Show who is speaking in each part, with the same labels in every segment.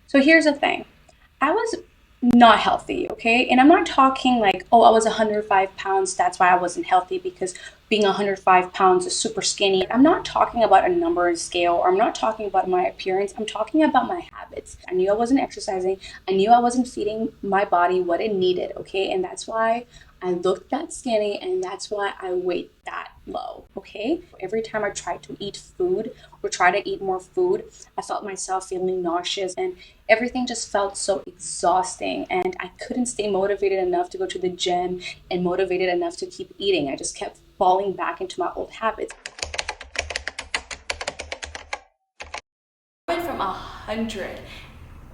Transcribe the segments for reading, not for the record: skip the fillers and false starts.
Speaker 1: So here's the thing. I was not healthy, okay? And I'm not talking like, oh, I was 105 pounds, that's why I wasn't healthy because being 105 pounds is super skinny. I'm not talking about a number and scale, or I'm not talking about my appearance. I'm talking about my habits. I knew I wasn't exercising. I knew I wasn't feeding my body what it needed, okay? And that's why I looked that skinny, and that's why I weighed that low, okay? Every time I tried to eat food or try to eat more food, I felt myself feeling nauseous, and everything just felt so exhausting, and I couldn't stay motivated enough to go to the gym and motivated enough to keep eating. I just kept falling back into my old habits. I went from 100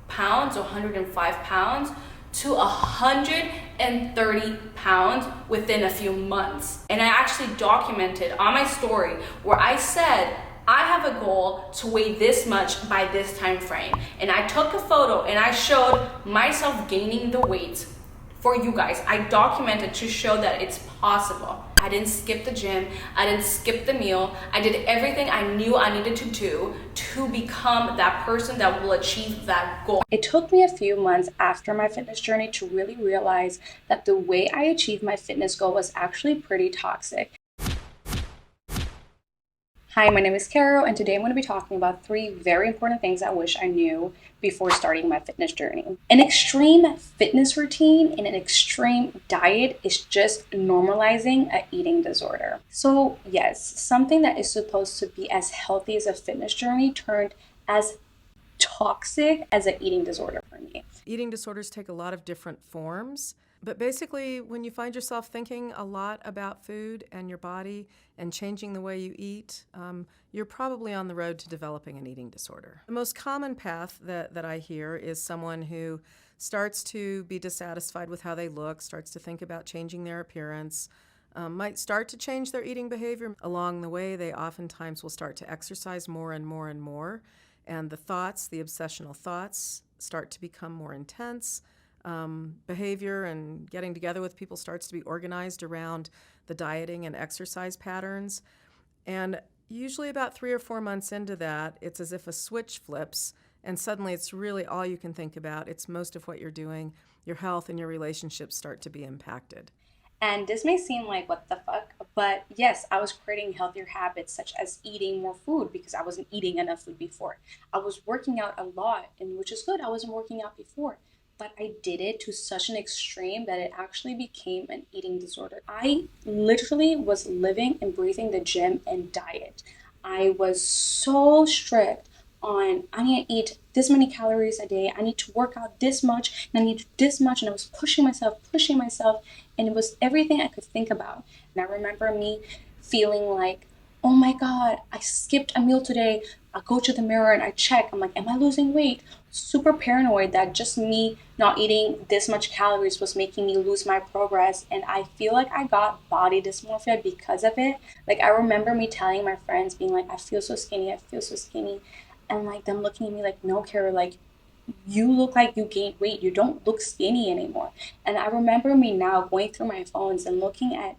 Speaker 1: pounds or 105 pounds to 130 pounds within a few months. And I actually documented on my story where I said, I have a goal to weigh this much by this time frame. And I took a photo and I showed myself gaining the weight for you guys. I documented to show that it's possible. I didn't skip the gym. I didn't skip the meal. I did everything I knew I needed to do to become that person that will achieve that goal. It took me a few months after my fitness journey to really realize that the way I achieved my fitness goal was actually pretty toxic. Hi, my name is Caro, and today I'm going to be talking about 3 very important things I wish I knew before starting my fitness journey. An extreme fitness routine and an extreme diet is just normalizing an eating disorder. So yes, something that is supposed to be as healthy as a fitness journey turned as toxic as an eating disorder for me.
Speaker 2: Eating disorders take a lot of different forms, but basically when you find yourself thinking a lot about food and your body and changing the way you eat, you're probably on the road to developing an eating disorder. The most common path that I hear is someone who starts to be dissatisfied with how they look, starts to think about changing their appearance, might start to change their eating behavior. Along the way, they oftentimes will start to exercise more and more and more, and the thoughts, the obsessional thoughts, start to become more intense. Behavior and getting together with people starts to be organized around the dieting and exercise patterns. And usually about 3 or 4 months into that, it's as if a switch flips and suddenly it's really all you can think about. It's most of what you're doing. Your health and your relationships start to be impacted.
Speaker 1: And this may seem like what the fuck, but yes, I was creating healthier habits such as eating more food because I wasn't eating enough food before. I was working out a lot, and which is good. I wasn't working out before, but I did it to such an extreme that it actually became an eating disorder. I literally was living and breathing the gym and diet. I was so strict on I need to eat this many calories a day, I need to work out this much, and I need this much, and I was pushing myself, and it was everything I could think about. And I remember me feeling like, oh my God, I skipped a meal today. I go to the mirror and I check. I'm like, am I losing weight? Super paranoid that just me not eating this much calories was making me lose my progress. And I feel like I got body dysmorphia because of it. Like, I remember me telling my friends, being like, I feel so skinny, I feel so skinny. And like them looking at me like, no, Kara, like, you look like you gained weight. You don't look skinny anymore. And I remember me now going through my phones and looking at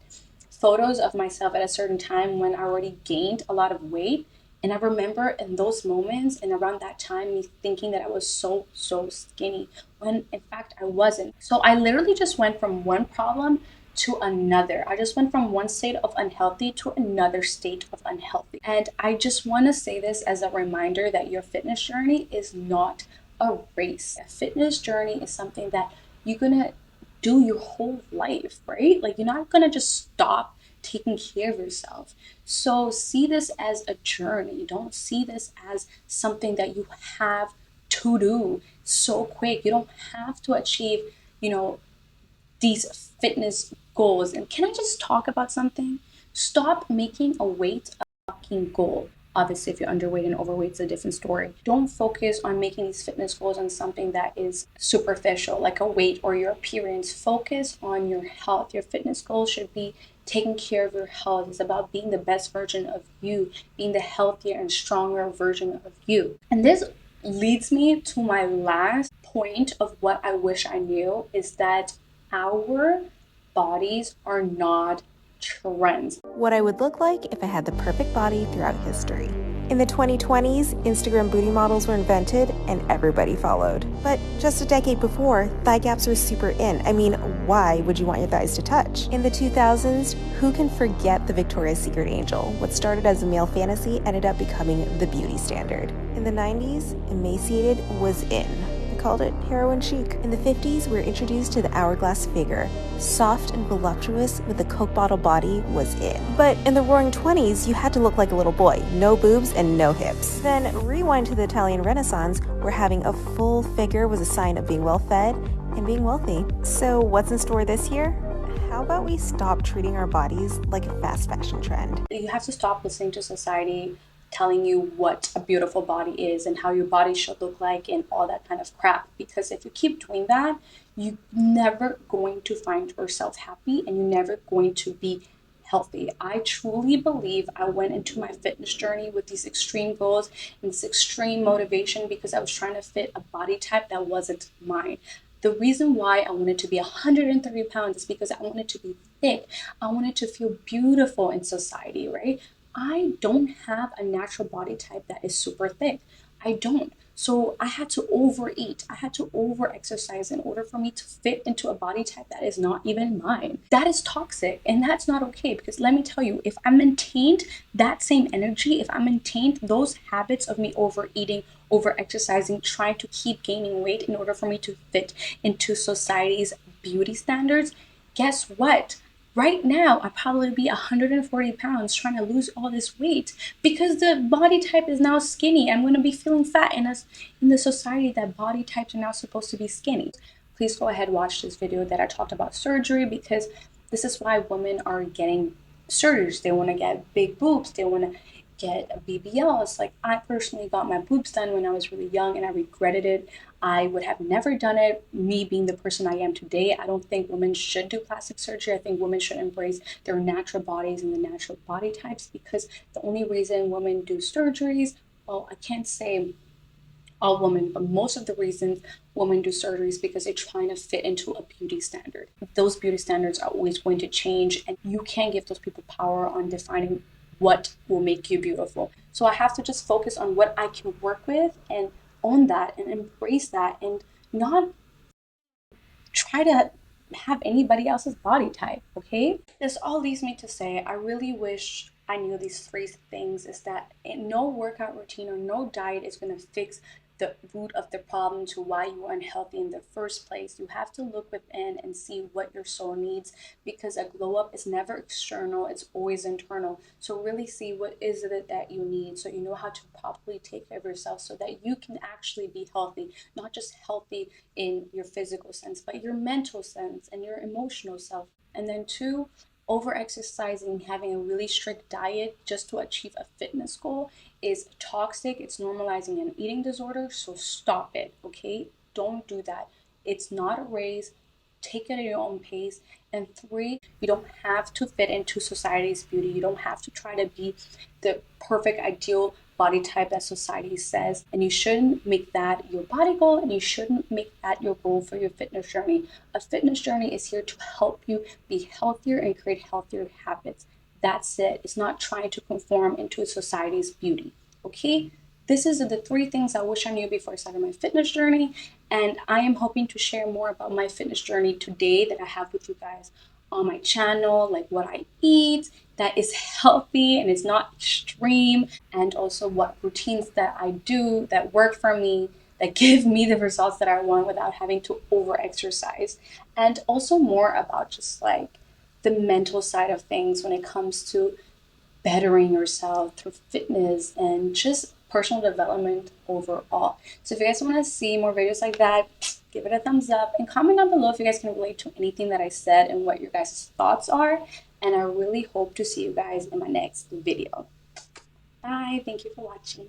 Speaker 1: photos of myself at a certain time when I already gained a lot of weight. And I remember in those moments and around that time, me thinking that I was so skinny when in fact I wasn't. So I literally just went from one problem to another. I just went from one state of unhealthy to another state of unhealthy. And I just want to say this as a reminder that your fitness journey is not a race. A fitness journey is something that you're gonna do your whole life, right? Like, you're not gonna just stop taking care of yourself. So see this as a journey. Don't see this as something that you have to do so quick. You don't have to achieve, these fitness goals. And can I just talk about something? Stop making a weight a fucking goal. Obviously, if you're underweight and overweight, it's a different story. Don't focus on making these fitness goals on something that is superficial, like a weight or your appearance. Focus on your health. Your fitness goals should be taking care of your health. It's about being the best version of you, being the healthier and stronger version of you. And this leads me to my last point of what I wish I knew, is that our bodies are not trends.
Speaker 3: What I would look like if I had the perfect body throughout history. In the 2020s, Instagram booty models were invented and everybody followed. But just a decade before, thigh gaps were super in. I mean, why would you want your thighs to touch? In the 2000s, who can forget the Victoria's Secret angel? What started as a male fantasy ended up becoming the beauty standard. In the 90s, emaciated was in. Called it heroin chic. In the 50s, we were introduced to the hourglass figure. Soft and voluptuous with a Coke bottle body was in. But in the roaring 20s, you had to look like a little boy. No boobs and no hips. Then rewind to the Italian Renaissance, where having a full figure was a sign of being well fed and being wealthy. So what's in store this year? How about we stop treating our bodies like a fast fashion trend?
Speaker 1: You have to stop listening to society telling you what a beautiful body is and how your body should look like and all that kind of crap. Because if you keep doing that, you're never going to find yourself happy and you're never going to be healthy. I truly believe I went into my fitness journey with these extreme goals and this extreme motivation because I was trying to fit a body type that wasn't mine. The reason why I wanted to be 130 pounds is because I wanted to be thick. I wanted to feel beautiful in society, right? I don't have a natural body type that is super thick. I don't. So I had to overeat. I had to over exercise in order for me to fit into a body type that is not even mine. That is toxic and that's not okay because let me tell you, if I maintained that same energy, if I maintained those habits of me overeating, over exercising, trying to keep gaining weight in order for me to fit into society's beauty standards, guess what? Right now, I'd probably be 140 pounds trying to lose all this weight because the body type is now skinny. I'm going to be feeling fat in the society that body types are now supposed to be skinny. Please go ahead and watch this video that I talked about surgery because this is why women are getting surgeries. They want to get big boobs. They want to get a BBL. It's like I personally got my boobs done when I was really young and I regretted it. I would have never done it. Me being the person I am today, I don't think women should do plastic surgery. I think women should embrace their natural bodies and the natural body types because the only reason women do surgeries, well, I can't say all women, but most of the reasons women do surgeries because they're trying to fit into a beauty standard. Those beauty standards are always going to change, and you can't give those people power on defining what will make you beautiful. So I have to just focus on what I can work with and own that and embrace that and not try to have anybody else's body type, okay? This all leads me to say I really wish I knew these three things is that no workout routine or no diet is going to fix the root of the problem to why you are unhealthy in the first place. You have to look within and see what your soul needs because a glow up is never external, it's always internal. So really see what is it that you need so you know how to properly take care of yourself so that you can actually be healthy, not just healthy in your physical sense, but your mental sense and your emotional self. And then two, over exercising, having a really strict diet just to achieve a fitness goal is toxic. It's normalizing an eating disorder. So stop it, okay? Don't do that. It's not a race. Take it at your own pace. And three, you don't have to fit into society's beauty. You don't have to try to be the perfect, ideal body type that society says. And you shouldn't make that your body goal and you shouldn't make that your goal for your fitness journey. A fitness journey is here to help you be healthier and create healthier habits. That's it. It's not trying to conform into society's beauty. Okay? This is the three things I wish I knew before I started my fitness journey. And I am hoping to share more about my fitness journey today that I have with you guys on my channel, like what I eat that is healthy and it's not extreme, and also what routines that I do that work for me, that give me the results that I want without having to over exercise. And also more about just like the mental side of things when it comes to bettering yourself through fitness and just personal development overall. So if you guys want to see more videos like that, give it a thumbs up and comment down below if you guys can relate to anything that I said and what your guys' thoughts are. And I really hope to see you guys in my next video. Bye. Thank you for watching.